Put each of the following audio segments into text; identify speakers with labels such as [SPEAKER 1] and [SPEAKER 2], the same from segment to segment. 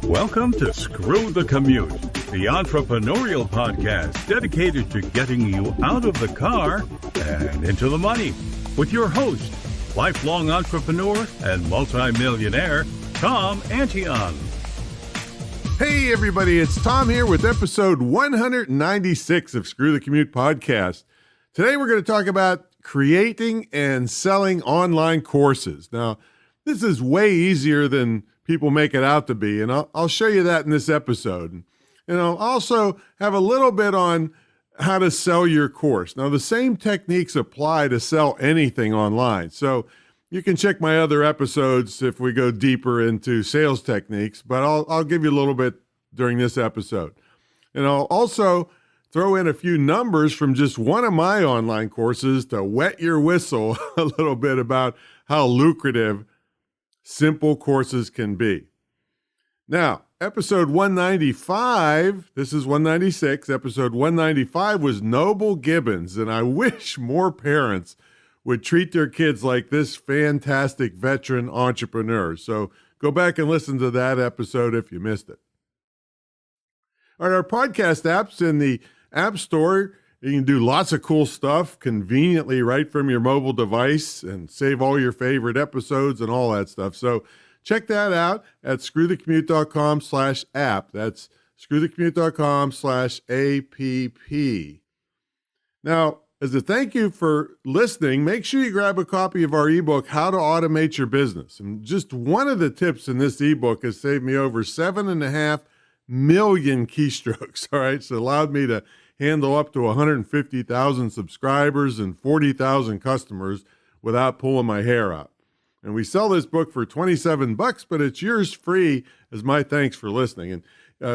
[SPEAKER 1] Welcome to Screw the Commute, the entrepreneurial podcast dedicated to getting you out of the car and into the money with your host, lifelong entrepreneur and multimillionaire, Tom Antion.
[SPEAKER 2] Hey everybody, it's Tom here with episode 196 of Screw the Commute podcast. Today we're going to talk about creating and selling online courses. Now, this is way easier than people make it out to be, and I'll show you that in this episode. And I'll also have a little bit on how to sell your course. Now, the same techniques apply to sell anything online. So you can check my other episodes if we go deeper into sales techniques, but I'll give you a little bit during this episode. And I'll also throw in a few numbers from just one of my online courses to wet your whistle a little bit about how lucrative simple courses can be. Now, episode 195, this is 196, episode 195 was Noble Gibbons, and I wish more parents would treat their kids like this fantastic veteran entrepreneur. So go back and listen to that episode if you missed it. All right, our podcast app's in the App Store. You can do lots of cool stuff conveniently right from your mobile device and save all your favorite episodes and all that stuff. So check that out at screwthecommute.com/app. That's screwthecommute.com/app. Now, as a thank you for listening, make sure you grab a copy of our ebook, How to Automate Your Business. And just one of the tips in this ebook has saved me over 7.5 million keystrokes. All right, so it allowed me to handle up to 150,000 subscribers and 40,000 customers without pulling my hair out. And we sell this book for $27, but it's yours free as my thanks for listening. And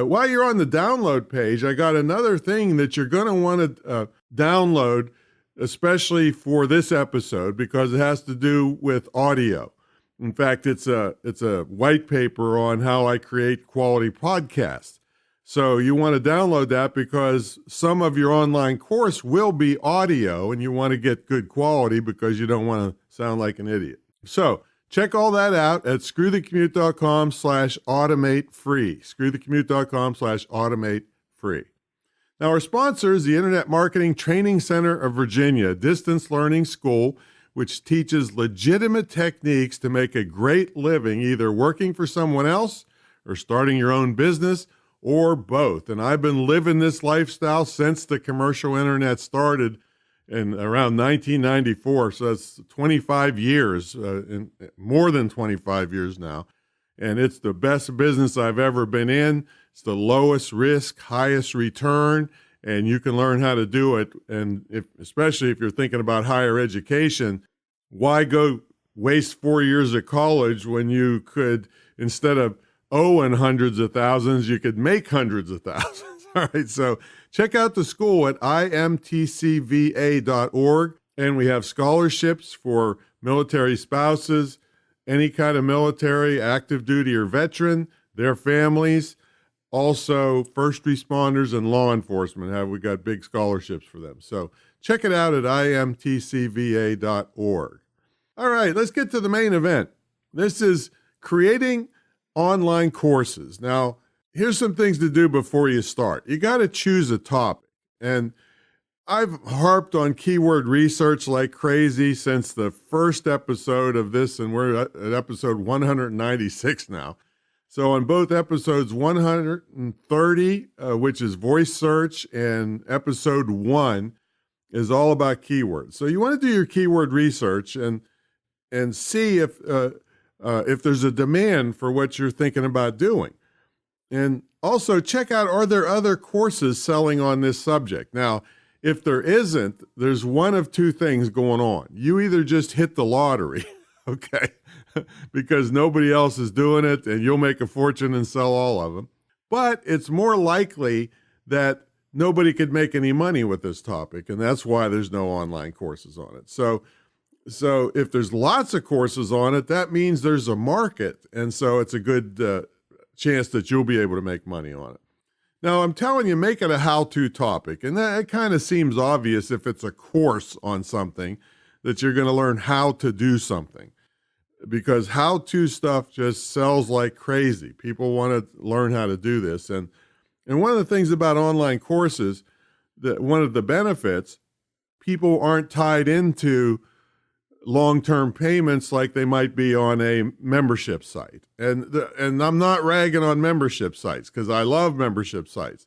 [SPEAKER 2] while you're on the download page, I got another thing that you're going to want to download, especially for this episode, because it has to do with audio. In fact, it's a white paper on how I create quality podcasts. So you want to download that because some of your online course will be audio and you want to get good quality because you don't want to sound like an idiot. So check all that out at screwthecommute.com/automate free, screwthecommute.com/automate free. Now our sponsor is the Internet Marketing Training Center of Virginia, a distance learning school which teaches legitimate techniques to make a great living, either working for someone else or starting your own business, or both. And I've been living this lifestyle since the commercial internet started in around 1994. So that's 25 years, more than 25 years now. And it's the best business I've ever been in. It's the lowest risk, highest return, and you can learn how to do it. And especially if you're thinking about higher education, why go waste 4 years of college when you could, instead of owing hundreds of thousands, you could make hundreds of thousands. All right, so check out the school at imtcva.org, and we have scholarships for military spouses, any kind of military, active duty or veteran, their families, also first responders and law enforcement. We got big scholarships for them. So check it out at imtcva.org. All right, let's get to the main event. This is creating online courses. Now, here's some things to do before you start. You got to choose a topic. And I've harped on keyword research like crazy since the first episode of this, and we're at episode 196 now. So on both episodes 130, which is voice search, and episode 1 is all about keywords. So you want to do your keyword research and see if there's a demand for what you're thinking about doing. And also check out, are there other courses selling on this subject? Now, if there isn't, there's one of two things going on. You either just hit the lottery, okay, because nobody else is doing it and you'll make a fortune and sell all of them. But it's more likely that nobody could make any money with this topic, and that's why there's no online courses on it. So if there's lots of courses on it, that means there's a market, and so it's a good chance that you'll be able to make money on it. Now, I'm telling you, make it a how-to topic, and that kind of seems obvious if it's a course on something that you're going to learn how to do something. because how-to stuff just sells like crazy. People want to learn how to do this. And one of the things about online courses, that one of the benefits, people aren't tied into long-term payments like they might be on a membership site. And I'm not ragging on membership sites because I love membership sites.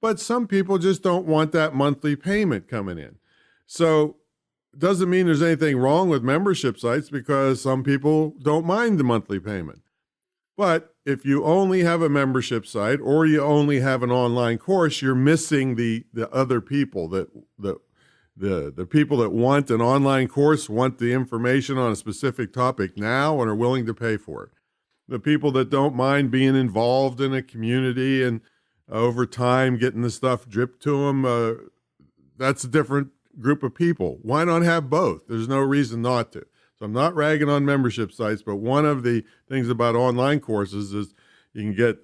[SPEAKER 2] But some people just don't want that monthly payment coming in. So it doesn't mean there's anything wrong with membership sites because some people don't mind the monthly payment. But if you only have a membership site or you only have an online course, you're missing the other people the people that want an online course, want the information on a specific topic now and are willing to pay for it. The people that don't mind being involved in a community and over time getting the stuff dripped to them, that's a different group of people. Why not have both? There's no reason not to. So I'm not ragging on membership sites, but one of the things about online courses is you can get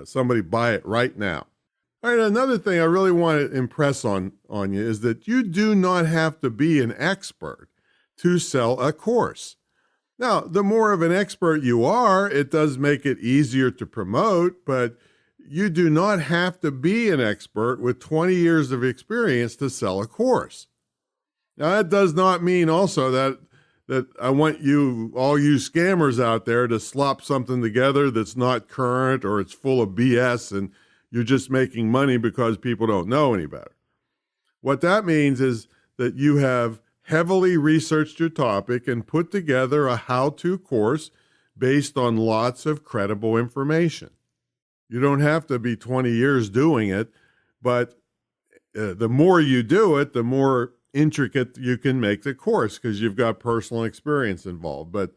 [SPEAKER 2] somebody buy it right now. All right, another thing I really want to impress on you is that you do not have to be an expert to sell a course. Now, the more of an expert you are, it does make it easier to promote, but you do not have to be an expert with 20 years of experience to sell a course. Now, that does not mean also that I want you, all you scammers out there, to slop something together that's not current or it's full of BS and you're just making money because people don't know any better. What that means is that you have heavily researched your topic and put together a how-to course based on lots of credible information. You don't have to be 20 years doing it, but the more you do it, the more intricate you can make the course because you've got personal experience involved. But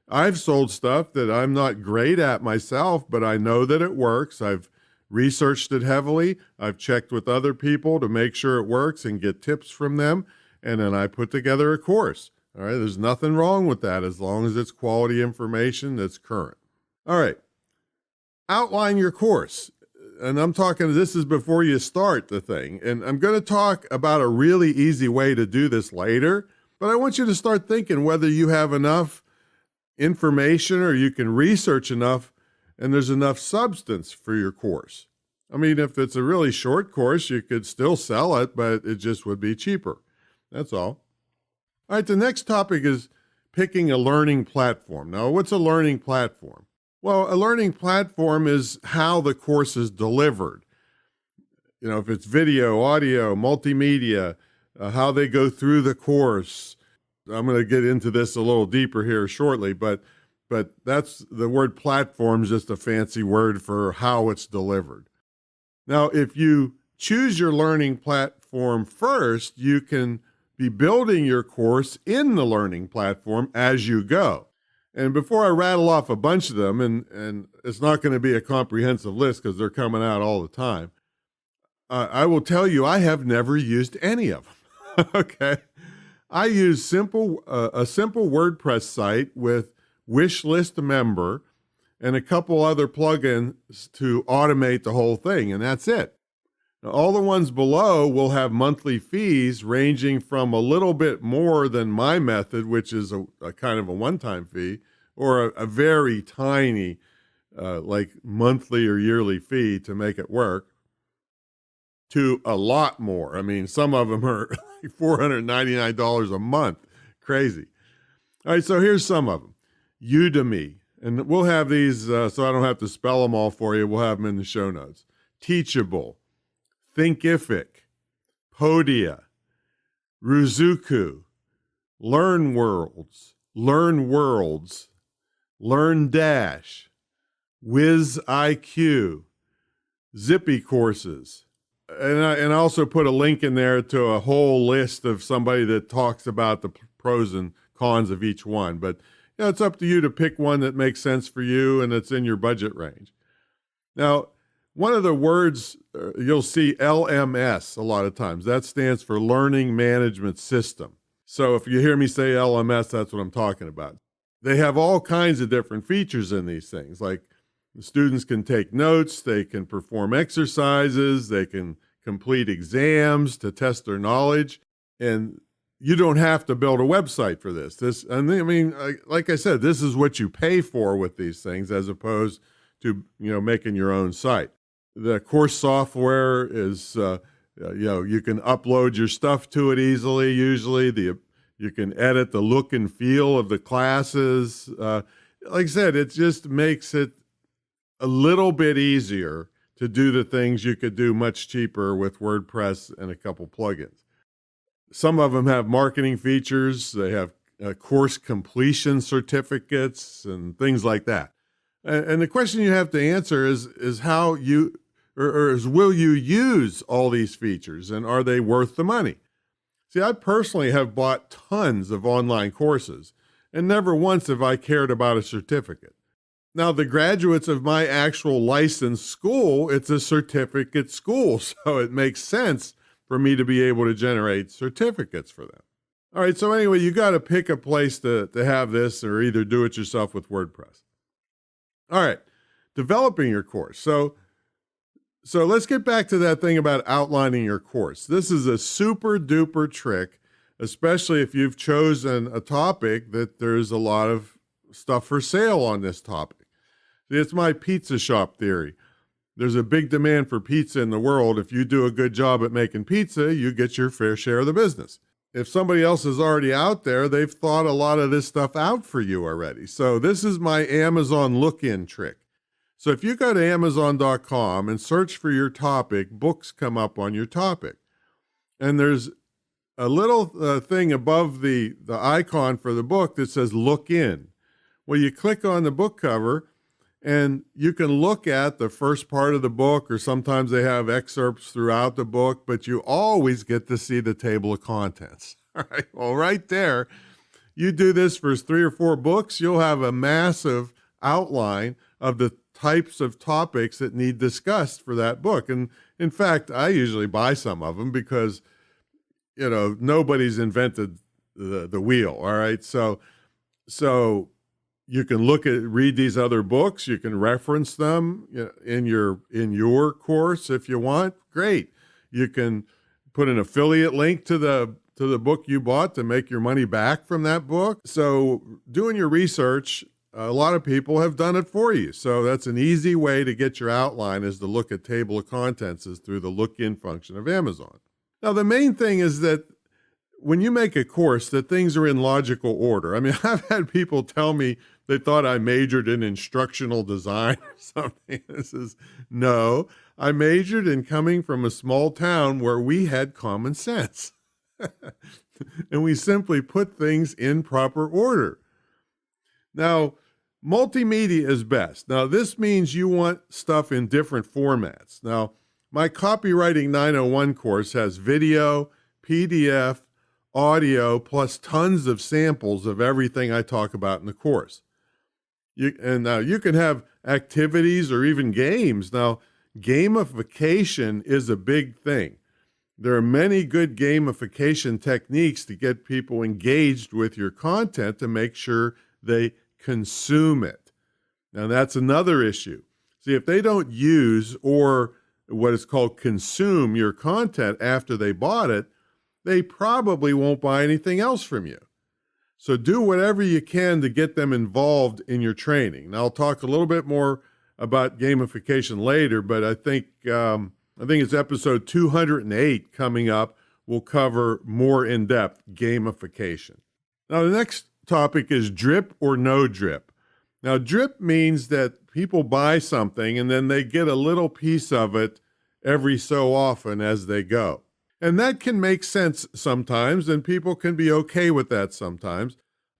[SPEAKER 2] I've sold stuff that I'm not great at myself, but I know that it works. I've researched it heavily. I've checked with other people to make sure it works and get tips from them. And then I put together a course. All right. There's nothing wrong with that as long as it's quality information that's current. All right. Outline your course. And I'm talking, this is before you start the thing. And I'm going to talk about a really easy way to do this later, but I want you to start thinking whether you have enough information or you can research enough and there's enough substance for your course. I mean, if it's a really short course, you could still sell it, but it just would be cheaper. That's all. All right, the next topic is picking a learning platform. Now, what's a learning platform? Well, a learning platform is how the course is delivered. You know, if it's video, audio, multimedia, how they go through the course. I'm going to get into this a little deeper here shortly, but that's the word platform is just a fancy word for how it's delivered. Now, if you choose your learning platform first, you can be building your course in the learning platform as you go. And before I rattle off a bunch of them, and it's not going to be a comprehensive list because they're coming out all the time, I will tell you I have never used any of them. Okay, I use a simple WordPress site with wish list member and a couple other plugins to automate the whole thing, and that's it. Now, all the ones below will have monthly fees ranging from a little bit more than my method, which is a kind of a one-time fee, or a very tiny like monthly or yearly fee to make it work, to a lot more. I mean, some of them are like $499 a month. Crazy. All right, so here's some of them. Udemy, and we'll have these so I don't have to spell them all for you. We'll have them in the show notes. Teachable, Thinkific, Podia, Ruzuku, LearnWorlds, LearnDash, WizIQ, Zippy Courses. And I also put a link in there to a whole list of somebody that talks about the pros and cons of each one. But you know, it's up to you to pick one that makes sense for you and it's in your budget range. Now, one of the words you'll see LMS a lot of times. That stands for Learning Management System. So if you hear me say LMS, that's what I'm talking about. They have all kinds of different features in these things. Like the students can take notes, they can perform exercises, they can complete exams to test their knowledge. And you don't have to build a website for this. Like I said, this is what you pay for with these things, as opposed to making your own site. The course software is you can upload your stuff to it easily. Usually, you can edit the look and feel of the classes. Like I said, it just makes it a little bit easier to do the things you could do much cheaper with WordPress and a couple plugins. Some of them have marketing features. They have course completion certificates and things like that. And the question you have to answer is how you, or is will you use all these features, and are they worth the money? See, I personally have bought tons of online courses, and never once have I cared about a certificate. Now, the graduates of my actual licensed school, it's a certificate school, so it makes sense for me to be able to generate certificates for them. All right, so anyway, you got to pick a place to have this, or either do it yourself with WordPress. All right, developing your course. So let's get back to that thing about outlining your course. This is a super duper trick, especially if you've chosen a topic that there's a lot of stuff for sale on this topic. It's my pizza shop theory. There's a big demand for pizza in the world. If you do a good job at making pizza, you get your fair share of the business. If somebody else is already out there, they've thought a lot of this stuff out for you already. So this is my Amazon look-in trick. So if you go to Amazon.com and search for your topic, books come up on your topic. And there's a little thing above the icon for the book that says look in. Well, you click on the book cover, and you can look at the first part of the book, or sometimes they have excerpts throughout the book, but you always get to see the table of contents. All right. Well, right there, you do this for 3 or 4 books, you'll have a massive outline of the types of topics that need discussed for that book. And in fact, I usually buy some of them because, nobody's invented the wheel. All right. So you can read these other books. You can reference them in your course if you want. Great. You can put an affiliate link to the book you bought to make your money back from that book. So doing your research, a lot of people have done it for you. So that's an easy way to get your outline, is to look at table of contents is through the look-in function of Amazon. Now, the main thing is that when you make a course, that things are in logical order. I mean, I've had people tell me they thought I majored in instructional design or something. No, I majored in coming from a small town where we had common sense. And we simply put things in proper order. Now, multimedia is best. Now, this means you want stuff in different formats. Now, my Copywriting 901 course has video, PDF, audio, plus tons of samples of everything I talk about in the course. Now you can have activities or even games. Now, gamification is a big thing. There are many good gamification techniques to get people engaged with your content to make sure they consume it. Now, that's another issue. See, if they don't use or what is called consume your content after they bought it, they probably won't buy anything else from you. So do whatever you can to get them involved in your training. Now, I'll talk a little bit more about gamification later, but I think it's episode 208 coming up. We'll cover more in-depth gamification. Now, the next topic is drip or no drip. Now, drip means that people buy something and then they get a little piece of it every so often as they go. And that can make sense sometimes, and people can be okay with that sometimes.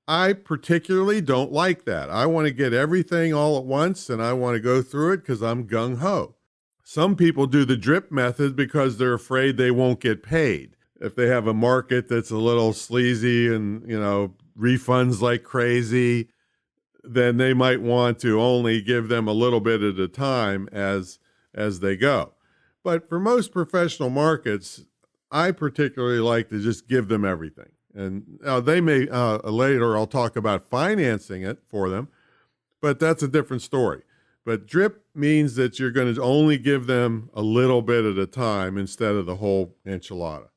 [SPEAKER 2] I particularly don't like that. I want to get everything all at once, and I want to go through it because I'm gung-ho. Some people do the drip method because they're afraid they won't get paid. If they have a market that's a little sleazy and, refunds like crazy, then they might want to only give them a little bit at a time as they go. But for most professional markets, I particularly like to just give them everything. And they may, later I'll talk about financing it for them, but that's a different story. But drip means that you're going to only give them a little bit at a time instead of the whole enchilada.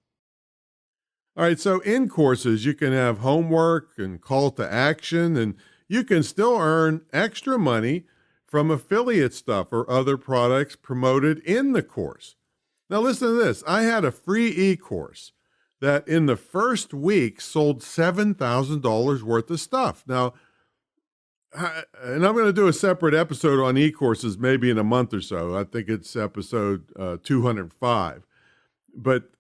[SPEAKER 2] All right, so in courses, you can have homework and call to action, and you can still earn extra money from affiliate stuff or other products promoted in the course. Now, listen to this. I had a free e-course that in the first week sold $7,000 worth of stuff. Now, and I'm going to do a separate episode on e-courses maybe in a month or so. I think it's episode 205. But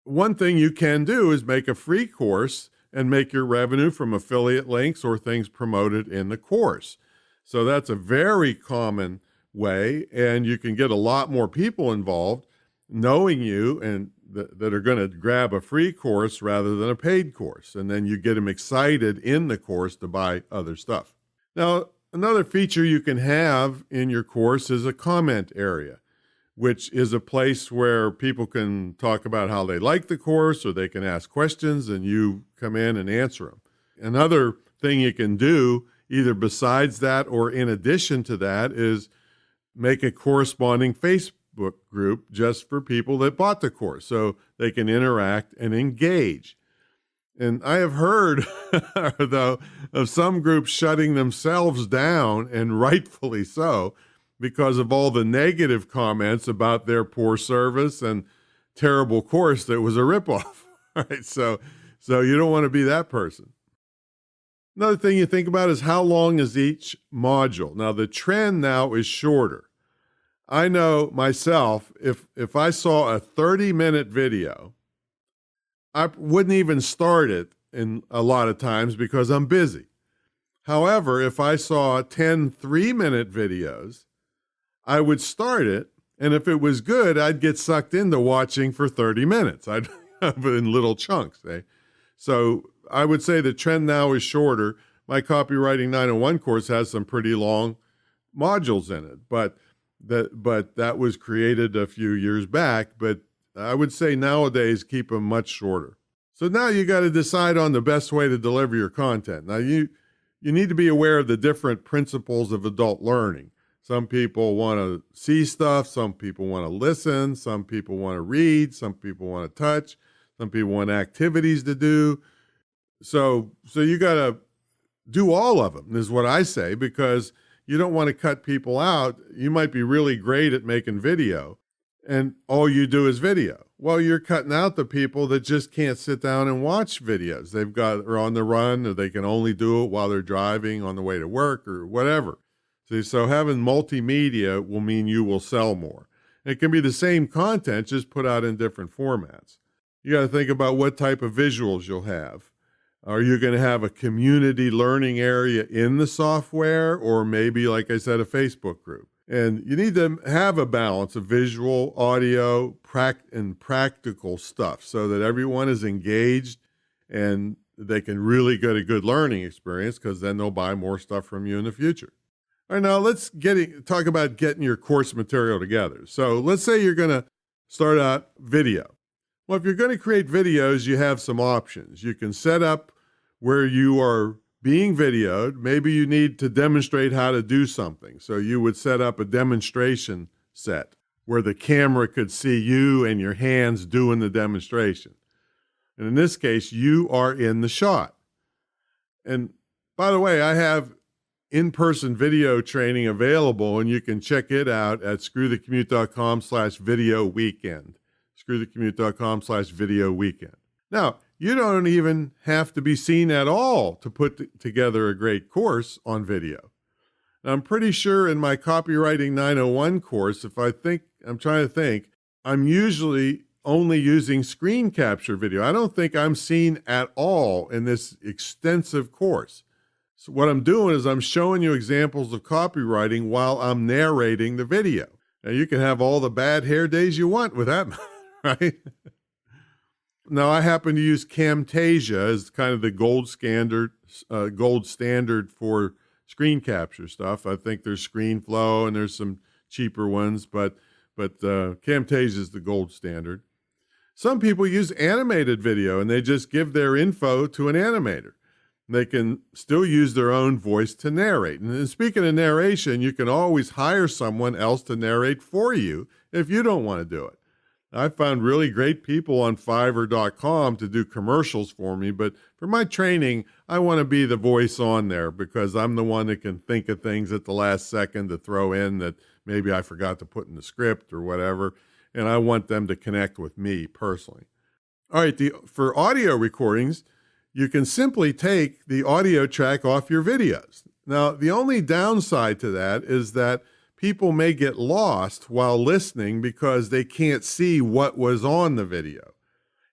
[SPEAKER 2] one thing you can do is make a free course and make your revenue from affiliate links or things promoted in the course. So that's a very common way, and you can get a lot more people involved knowing you and that are going to grab a free course rather than a paid course. And then you get them excited in the course to buy other stuff. Now, another feature you can have in your course is a comment area, which is a place where people can talk about how they like the course, or they can ask questions and you come in and answer them. Another thing you can do, either besides that or in addition to that, is make a corresponding Facebook group just for people that bought the course so they can interact and engage. And I have heard, though, of some groups shutting themselves down, and rightfully so, because of all the negative comments about their poor service and terrible course that was a ripoff. Right? So you don't want to be that person. Another thing you think about is how long is each module. Now, the trend now is shorter. I know myself, if I saw a 30-minute video, I wouldn't even start it in a lot of times because I'm busy. However, if I saw 10 3-minute videos, I would start it, and if it was good, I'd get sucked into watching for 30 minutes. I'd have it in little chunks. So I would say the trend now is shorter. My Copywriting 901 course has some pretty long modules in it, but that was created a few years back. But I would say nowadays keep them much shorter. So now you got to decide on the best way to deliver your content. Now you need to be aware of the different principles of adult learning. Some people want to see stuff. Some people want to listen. Some people want to read. Some people want to touch. Some people want activities to do. So you got to do all of them, is what I say, because you don't want to cut people out. You might be really great at making video, and all you do is video. Well, you're cutting out the people that just can't sit down and watch videos. They're on the run, or they can only do it while they're driving on the way to work or whatever. So having multimedia will mean you will sell more. It can be the same content, just put out in different formats. You got to think about what type of visuals you'll have. Are you going to have a community learning area in the software, or maybe, like I said, a Facebook group? And you need to have a balance of visual, audio, and practical stuff so that everyone is engaged and they can really get a good learning experience, because then they'll buy more stuff from you in the future. All right, now let's talk about getting your course material together. So let's say you're going to start out video. Well, if you're going to create videos, you have some options. You can set up where you are being videoed. Maybe you need to demonstrate how to do something. So you would set up a demonstration set where the camera could see you and your hands doing the demonstration. And in this case, you are in the shot. And by the way, I have in-person video training available, and you can check it out at screwthecommute.com/video weekend. screwthecommute.com/video weekend. Now, you don't even have to be seen at all to put together a great course on video. Now, I'm pretty sure in my Copywriting 901 course, I'm usually only using screen capture video. I don't think I'm seen at all in this extensive course. So what I'm doing is I'm showing you examples of copywriting while I'm narrating the video. Now, you can have all the bad hair days you want with that, right? Now, I happen to use Camtasia as kind of the gold standard for screen capture stuff. I think there's ScreenFlow and there's some cheaper ones, but Camtasia is the gold standard. Some people use animated video, and they just give their info to an animator. They can still use their own voice to narrate. And speaking of narration, you can always hire someone else to narrate for you if you don't want to do it. I found really great people on Fiverr.com to do commercials for me, but for my training, I want to be the voice on there because I'm the one that can think of things at the last second to throw in that maybe I forgot to put in the script or whatever, and I want them to connect with me personally. All right, for audio recordings, you can simply take the audio track off your videos. Now, the only downside to that is that people may get lost while listening because they can't see what was on the video.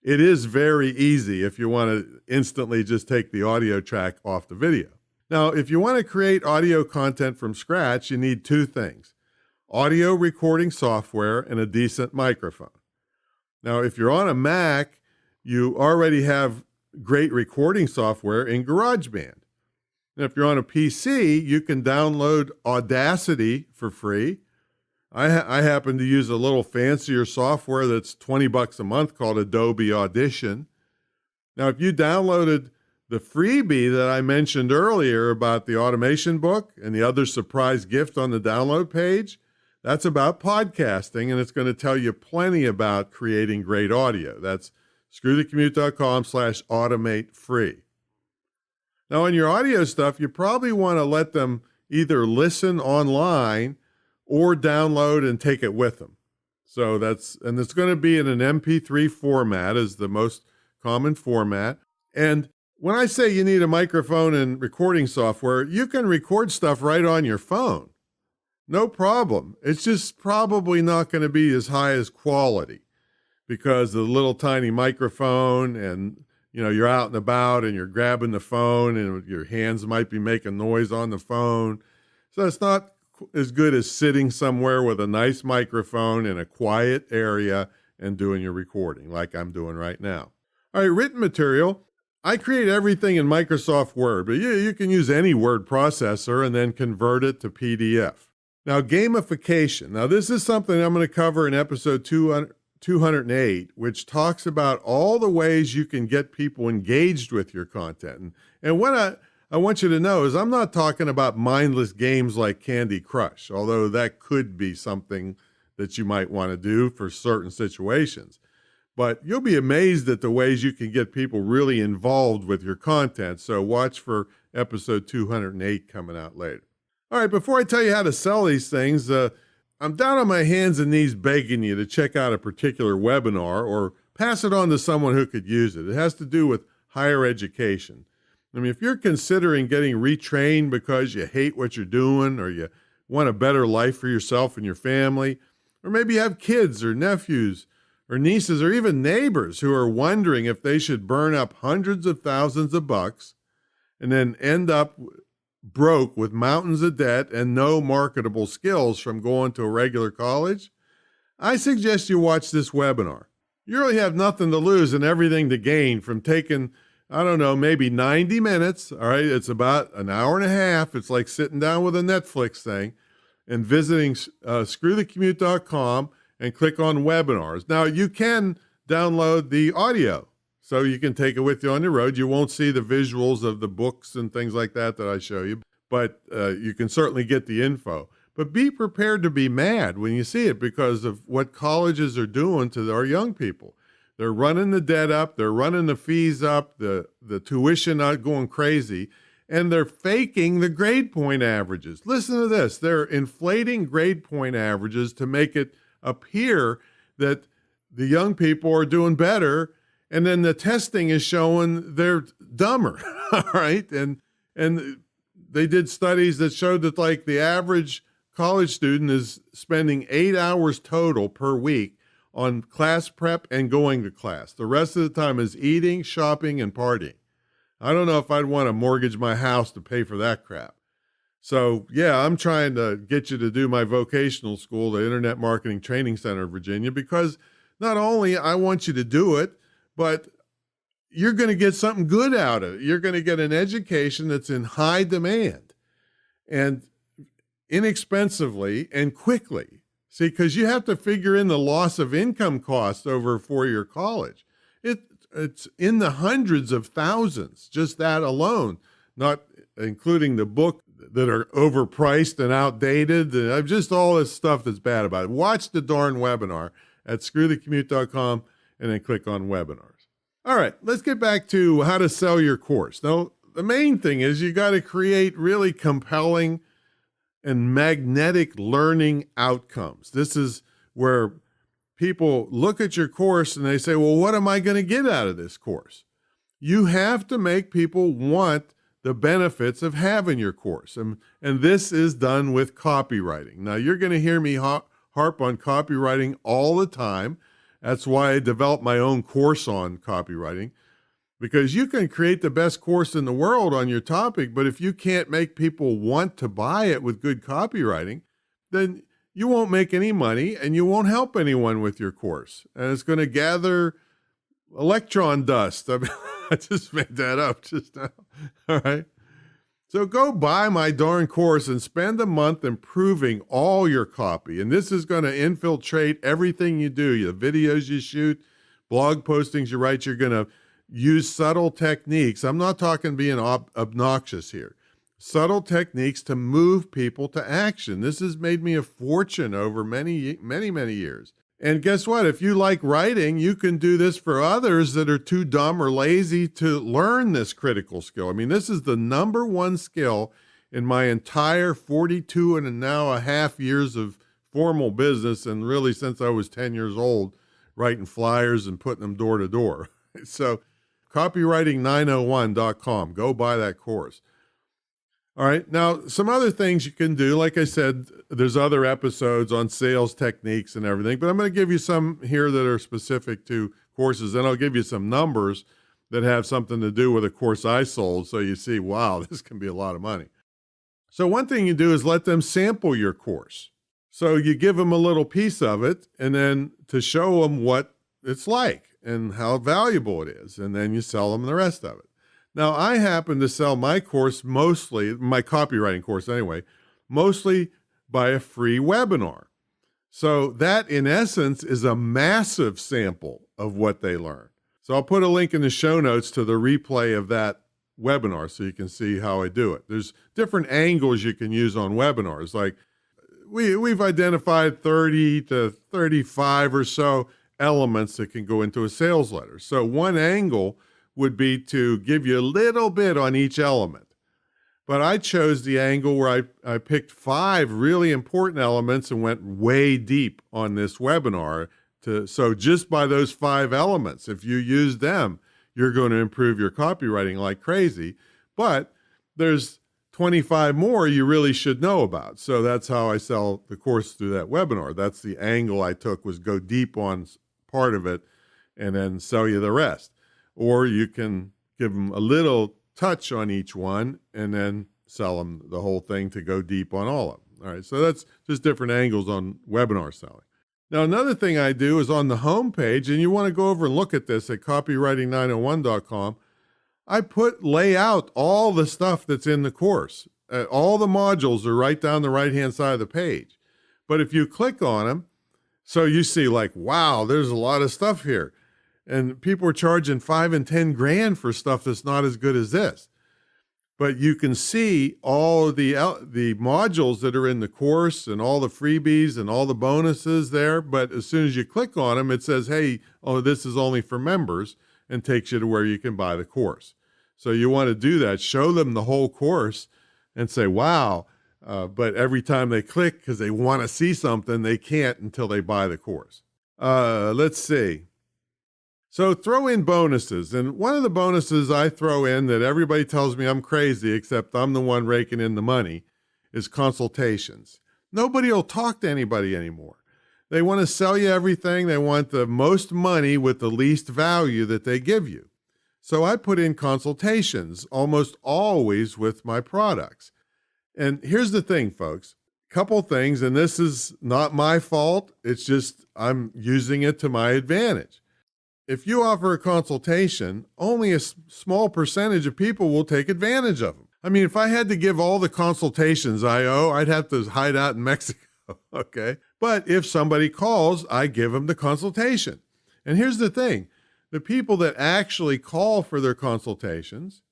[SPEAKER 2] It is very easy if you want to instantly just take the audio track off the video. Now, if you want to create audio content from scratch, you need two things: audio recording software and a decent microphone. Now, if you're on a Mac, you already have great recording software in GarageBand. And if you're on a PC, you can download Audacity for free. I happen to use a little fancier software that's $20 a month called Adobe Audition. Now, if you downloaded the freebie that I mentioned earlier about the automation book and the other surprise gift on the download page, that's about podcasting, and it's going to tell you plenty about creating great audio. That's screwthecommute.com/automate free. Now, on your audio stuff, you probably want to let them either listen online or download and take it with them. So it's going to be in an MP3 format is the most common format. And when I say you need a microphone and recording software, you can record stuff right on your phone. No problem. It's just probably not going to be as high as quality because of the little tiny microphone, and you're out and about and you're grabbing the phone and your hands might be making noise on the phone. So it's not as good as sitting somewhere with a nice microphone in a quiet area and doing your recording like I'm doing right now. All right, written material. I create everything in Microsoft Word, but you can use any word processor and then convert it to PDF. Now, gamification. Now, this is something I'm going to cover in episode 208, which talks about all the ways you can get people engaged with your content. And what I want you to know is I'm not talking about mindless games like Candy Crush, although that could be something that you might want to do for certain situations. But you'll be amazed at the ways you can get people really involved with your content. So watch for episode 208 coming out later. All right, before I tell you how to sell these things, I'm down on my hands and knees begging you to check out a particular webinar or pass it on to someone who could use it. It has to do with higher education. I mean, if you're considering getting retrained because you hate what you're doing or you want a better life for yourself and your family, or maybe you have kids or nephews or nieces or even neighbors who are wondering if they should burn up hundreds of thousands of bucks and then end up broke with mountains of debt and no marketable skills from going to a regular college, I suggest you watch this webinar. You really have nothing to lose and everything to gain from taking, maybe 90 minutes. All right, it's about an hour and a half. It's like sitting down with a Netflix thing and visiting screwthecommute.com and click on webinars. Now, you can download the audio, so you can take it with you on the road. You won't see the visuals of the books and things like that I show you, but you can certainly get the info. But be prepared to be mad when you see it because of what colleges are doing to our young people. They're running the debt up, they're running the fees up, the tuition out going crazy, and they're faking the grade point averages. Listen to this. They're inflating grade point averages to make it appear that the young people are doing better, and then the testing is showing they're dumber, all right? And they did studies that showed that like the average college student is spending 8 hours total per week on class prep and going to class. The rest of the time is eating, shopping, and partying. I don't know if I'd want to mortgage my house to pay for that crap. So, yeah, I'm trying to get you to do my vocational school, the Internet Marketing Training Center of Virginia, because not only I want you to do it, but you're going to get something good out of it. You're going to get an education that's in high demand and inexpensively and quickly. See, because you have to figure in the loss of income costs over a 4-year college. It's in the hundreds of thousands, just that alone, not including the book that are overpriced and outdated. And just all this stuff that's bad about it. Watch the darn webinar at screwthecommute.com and then click on webinars. All right, let's get back to how to sell your course. Now, the main thing is you got to create really compelling and magnetic learning outcomes. This is where people look at your course and they say, well, what am I going to get out of this course? You have to make people want the benefits of having your course. And this is done with copywriting. Now, you're going to hear me harp on copywriting all the time. That's why I developed my own course on copywriting, because you can create the best course in the world on your topic, but if you can't make people want to buy it with good copywriting, then you won't make any money and you won't help anyone with your course. And it's going to gather electron dust. I mean, I just made that up just now. All right. So go buy my darn course and spend a month improving all your copy. And this is going to infiltrate everything you do, the videos you shoot, blog postings you write. You're going to use subtle techniques. I'm not talking being obnoxious here. Subtle techniques to move people to action. This has made me a fortune over many years. And guess what? If you like writing, you can do this for others that are too dumb or lazy to learn this critical skill. I mean, this is the number one skill in my entire 42 and now a half years of formal business, and really since I was 10 years old, writing flyers and putting them door to door. So copywriting901.com. Go buy that course. All right. Now, some other things you can do. Like I said, there's other episodes on sales techniques and everything, but I'm going to give you some here that are specific to courses, and I'll give you some numbers that have something to do with a course I sold, so you see, wow, this can be a lot of money. So one thing you do is let them sample your course. So you give them a little piece of it, and then to show them what it's like and how valuable it is, and then you sell them the rest of it. Now, I happen to sell my course mostly, my copywriting course anyway, mostly by a free webinar. So that, in essence, is a massive sample of what they learn. So I'll put a link in the show notes to the replay of that webinar so you can see how I do it. There's different angles you can use on webinars. Like we've identified 30 to 35 or so elements that can go into a sales letter. So one angle would be to give you a little bit on each element. But I chose the angle where I picked 5 really important elements and went way deep on this webinar. So just by those 5 elements, if you use them, you're going to improve your copywriting like crazy. But there's 25 more you really should know about. So that's how I sell the course through that webinar. That's the angle I took, was go deep on part of it and then sell you the rest. Or you can give them a little touch on each one and then sell them the whole thing to go deep on all of them. All right, so that's just different angles on webinar selling. Now, another thing I do is on the home page, and you want to go over and look at this at copywriting901.com, I lay out all the stuff that's in the course. All the modules are right down the right-hand side of the page. But if you click on them, so you see like, wow, there's a lot of stuff here. And people are charging $5 and $10 grand for stuff that's not as good as this. But you can see all the modules that are in the course and all the freebies and all the bonuses there. But as soon as you click on them, it says, hey, oh, this is only for members, and takes you to where you can buy the course. So you want to do that. Show them the whole course and say, wow. But every time they click, because they want to see something, they can't until they buy the course. Let's see. So throw in bonuses. And one of the bonuses I throw in that everybody tells me I'm crazy, except I'm the one raking in the money, is consultations. Nobody will talk to anybody anymore. They want to sell you everything. They want the most money with the least value that they give you. So I put in consultations almost always with my products. And here's the thing, folks. Couple things, and this is not my fault. It's just I'm using it to my advantage. If you offer a consultation, only a small percentage of people will take advantage of them. I mean, if I had to give all the consultations I owe, I'd have to hide out in Mexico, okay? But if somebody calls, I give them the consultation. And here's the thing. The people that actually call for their consultations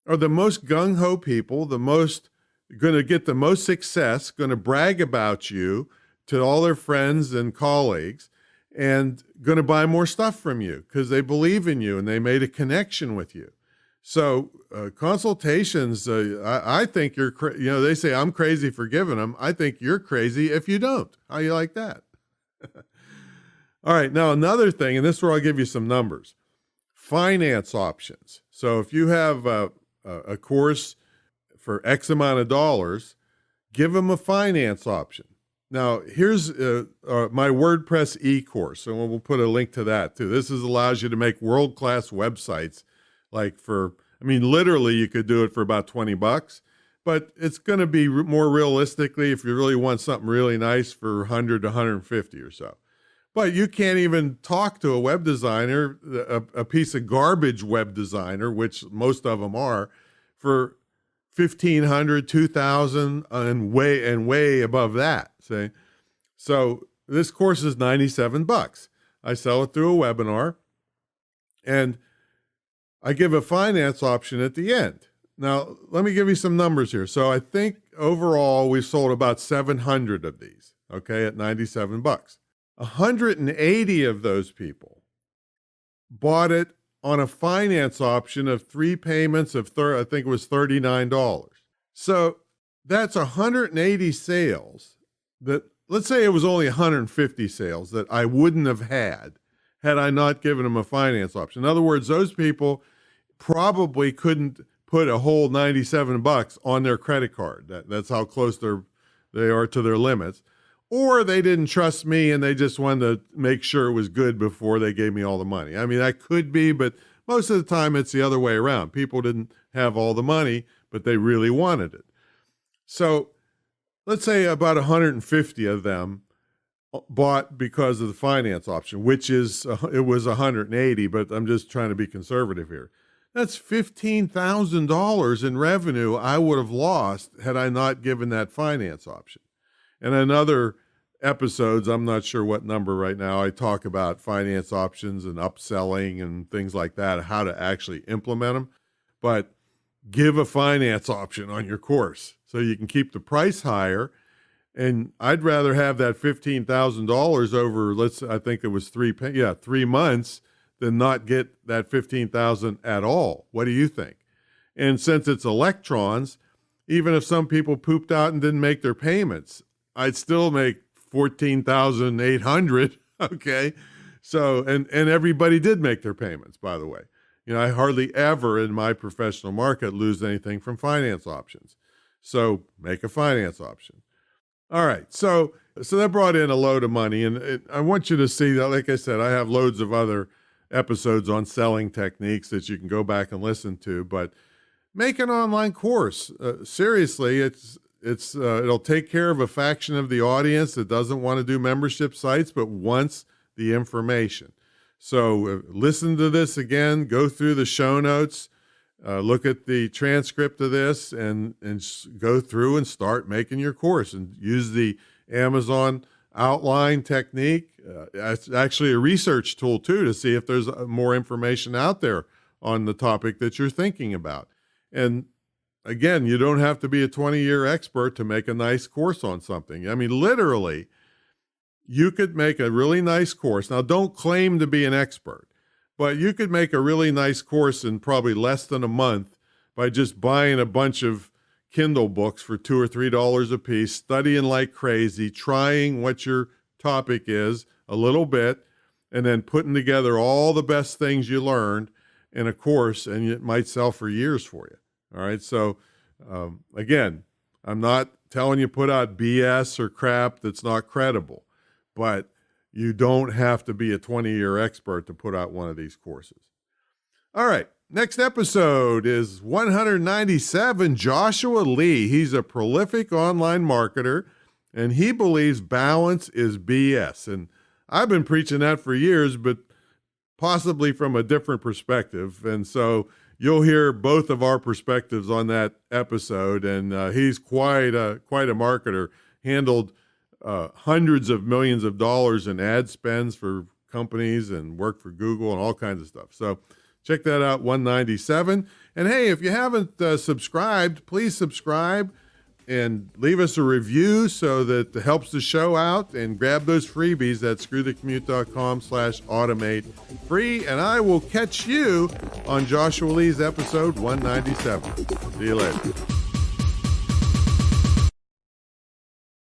[SPEAKER 2] are the most gung-ho people, the most going to get the most success, going to brag about you to all their friends and colleagues. and going to buy more stuff from you because they believe in you and they made a connection with you. So consultations, I think you're, they say I'm crazy for giving them. I think you're crazy if you don't. How you like that? All right. Now, another thing, and this is where I'll give you some numbers, finance options. So if you have a course for X amount of dollars, give them a finance option. Now, here's my WordPress e-course, and we'll put a link to that too. This allows you to make world-class websites, like literally you could do it for about $20, but it's going to be more realistically if you really want something really nice for 100 to 150 or so. But you can't even talk to a web designer, a piece of garbage web designer, which most of them are, for $1,500, $2,000, and way above that. See? So this course is $97. I sell it through a webinar, and I give a finance option at the end. Now, let me give you some numbers here. So I think overall we sold about 700 of these, okay, at $97. 180 of those people bought it on a finance option of 3 payments of, I think it was $39. So that's 180 sales that, let's say it was only 150 sales that I wouldn't have had I not given them a finance option. In other words, those people probably couldn't put a whole $97 on their credit card. That's how close they are to their limits. Or they didn't trust me and they just wanted to make sure it was good before they gave me all the money. I mean, that could be, but most of the time it's the other way around. People didn't have all the money, but they really wanted it. So let's say about 150 of them bought because of the finance option, which it was 180, but I'm just trying to be conservative here. That's $15,000 in revenue I would have lost had I not given that finance option. And in other episodes, I'm not sure what number right now, I talk about finance options and upselling and things like that, how to actually implement them. But give a finance option on your course so you can keep the price higher. And I'd rather have that $15,000 over, I think it was 3 months than not get that $15,000 at all. What do you think? And since it's electrons, even if some people pooped out and didn't make their payments, I'd still make $14,800. Okay. So, and everybody did make their payments, by the way. I hardly ever in my professional market lose anything from finance options. So make a finance option. All right. So that brought in a load of money. And I want you to see that, like I said, I have loads of other episodes on selling techniques that you can go back and listen to, but make an online course. Seriously, it'll take care of a faction of the audience that doesn't want to do membership sites, but wants the information. So listen to this again, go through the show notes, look at the transcript of this, and go through and start making your course and use the Amazon outline technique. It's actually a research tool too, to see if there's more information out there on the topic that you're thinking about. And again, you don't have to be a 20-year expert to make a nice course on something. I mean, literally, you could make a really nice course. Now, don't claim to be an expert, but you could make a really nice course in probably less than a month by just buying a bunch of Kindle books for $2 or $3 a piece, studying like crazy, trying what your topic is a little bit, and then putting together all the best things you learned in a course, and it might sell for years for you. All right. So again, I'm not telling you put out BS or crap that's not credible, but you don't have to be a 20-year expert to put out one of these courses. All right. Next episode is 197, Joshua Lee. He's a prolific online marketer, and he believes balance is BS. And I've been preaching that for years, but possibly from a different perspective. And so you'll hear both of our perspectives on that episode. And he's quite a marketer, handled hundreds of millions of dollars in ad spends for companies and worked for Google and all kinds of stuff. So check that out, 197. And hey, if you haven't subscribed, please subscribe. and leave us a review so that it helps the show out, and grab those freebies at screwthecommute.com/automate free. And I will catch you on Joshua Lee's episode 197. See you later.